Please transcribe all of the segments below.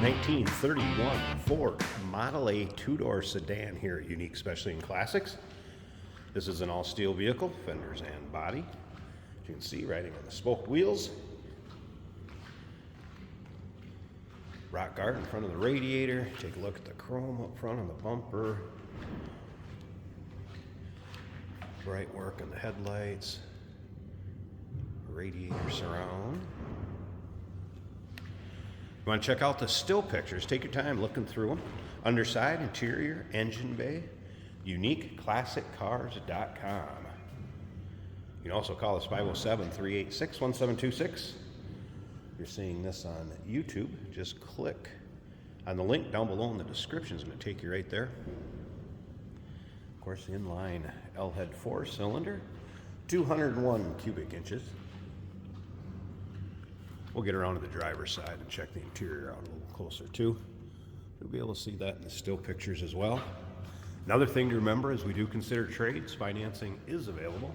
1931 Ford Model A two-door sedan here at Unique Specialty and Classics. This is an all-steel vehicle, fenders and body. As you can see, riding on the spoked wheels. Rock guard in front of the radiator. Take a look at the chrome up front on the bumper. Bright work on the headlights. Radiator surround. You want to check out the still pictures, take your time looking through them. Underside, interior, engine bay, uniqueclassiccars.com. You can also call us 507-386-1726. You're seeing this on YouTube, just click on the link down below in the description. It's going to take you right there. Of course, the inline L-head 4-cylinder, 201 cubic inches. We'll get around to the driver's side and check the interior out a little closer too. You'll be able to see that in the still pictures as well. Another thing to remember is we do consider trades. Financing is available.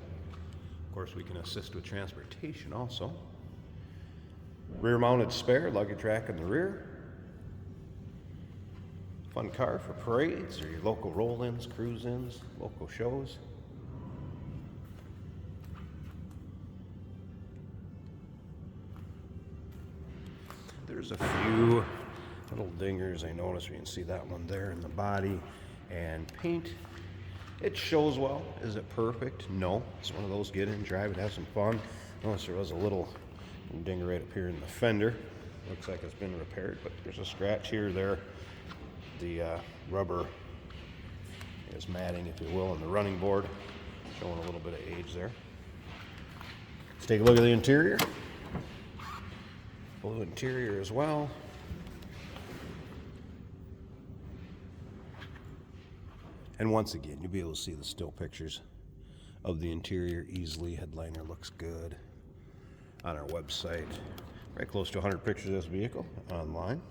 Of course, we can assist with transportation also. Rear mounted spare, luggage rack in the rear. Fun car for parades or your local roll-ins, cruise-ins, local shows. There's a few little dingers I noticed. We can see that one there in the body. And paint, it shows well. Is it perfect? No. It's one of those get in, drive it, have some fun. Notice there was a little dinger right up here in the fender. Looks like it's been repaired, but there's a scratch here, there. The rubber is matting, if you will, on the running board, showing a little bit of age there. Let's take a look at the interior. Blue interior as well. And once again, you'll be able to see the still pictures of the interior easily. Headliner looks good on our website. Right close to 100 pictures of this vehicle online.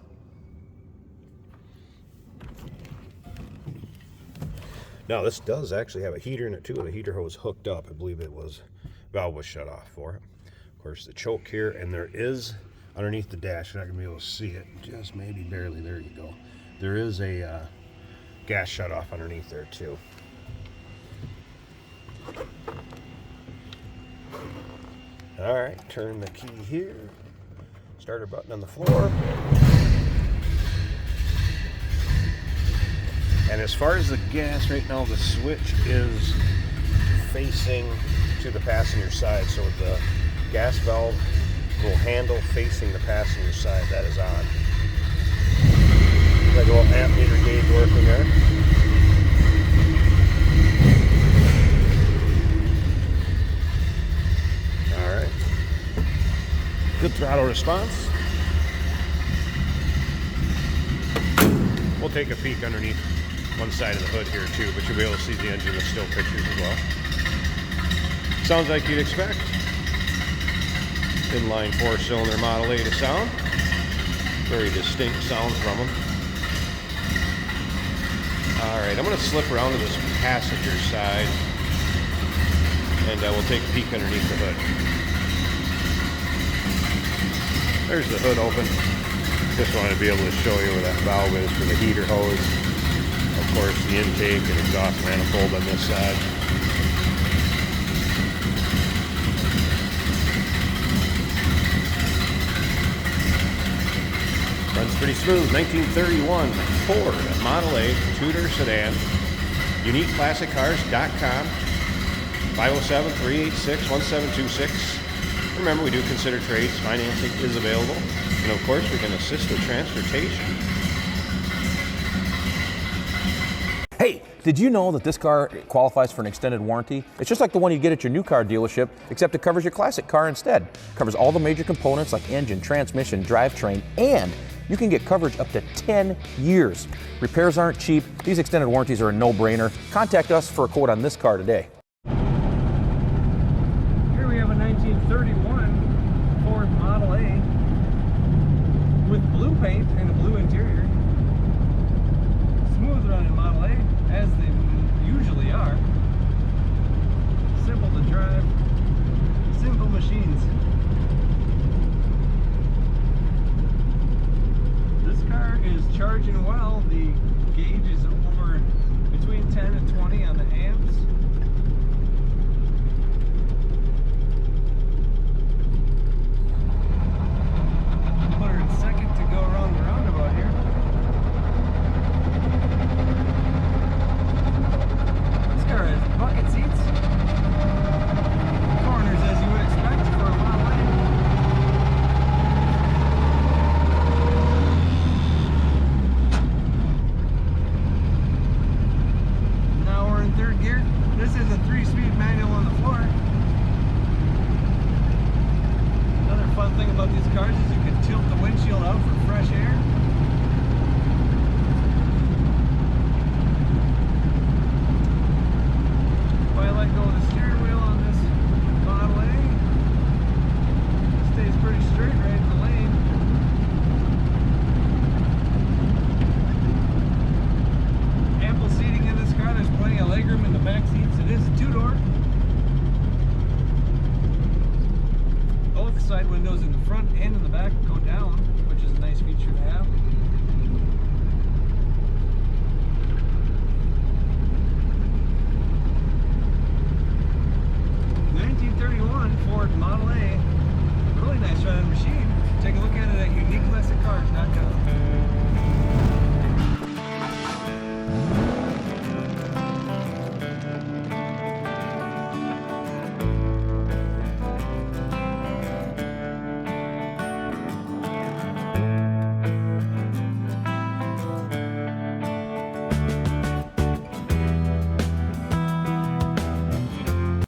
Now this does actually have a heater in it too. The heater hose hooked up. I believe valve was shut off for it. Of course, the choke here, and there is underneath the dash, you're not going to be able to see it, just maybe barely, there you go. There is a gas shut off underneath there too. All right, turn the key here. Starter button on the floor. And as far as the gas, right now the switch is facing to the passenger side, so the gas valve will handle facing the passenger side. That is on. Like a little amp meter gauge working there. All right. Good throttle response. We'll take a peek underneath one side of the hood here too, but you'll be able to see the engine with still pictures as well. Sounds like you'd expect. Inline 4-cylinder Model A to sound. Very distinct sound from them. Alright, I'm going to slip around to this passenger side and we'll take a peek underneath the hood. There's the hood open. Just wanted to be able to show you where that valve is for the heater hose. Of course, the intake and exhaust manifold on this side. Runs pretty smooth. 1931 Ford Model A Tudor Sedan. UniqueClassicCars.com. 507-386-1726. Remember, we do consider trades. Financing is available. And of course, we can assist with transportation. Hey, did you know that this car qualifies for an extended warranty? It's just like the one you get at your new car dealership, except it covers your classic car instead. It covers all the major components like engine, transmission, drivetrain, and you can get coverage up to 10 years. Repairs aren't cheap. These extended warranties are a no-brainer. Contact us for a quote on this car today. Here we have a 1931 Ford Model A with blue paint and a blue interior. Smooth running Model A, as they usually are. Simple to drive, simple machines. This car charging well. The gauge is over between 10 and 20 on the amps. Put her in second to go around the roundabout here. This car has bucket seats. Corners as you would expect for a Model A. Now we're in third gear. This is a 3-speed manual on the floor. Another fun thing about these cars is you can tilt the windshield out for fresh air. If I let go of the steering wheel on this Model A, it stays pretty straight right in the lane. Ample seating in this car. There's plenty of legroom in the back seats. It is a two-door. Both side windows in the front and in the back go down, which is a nice feature to have.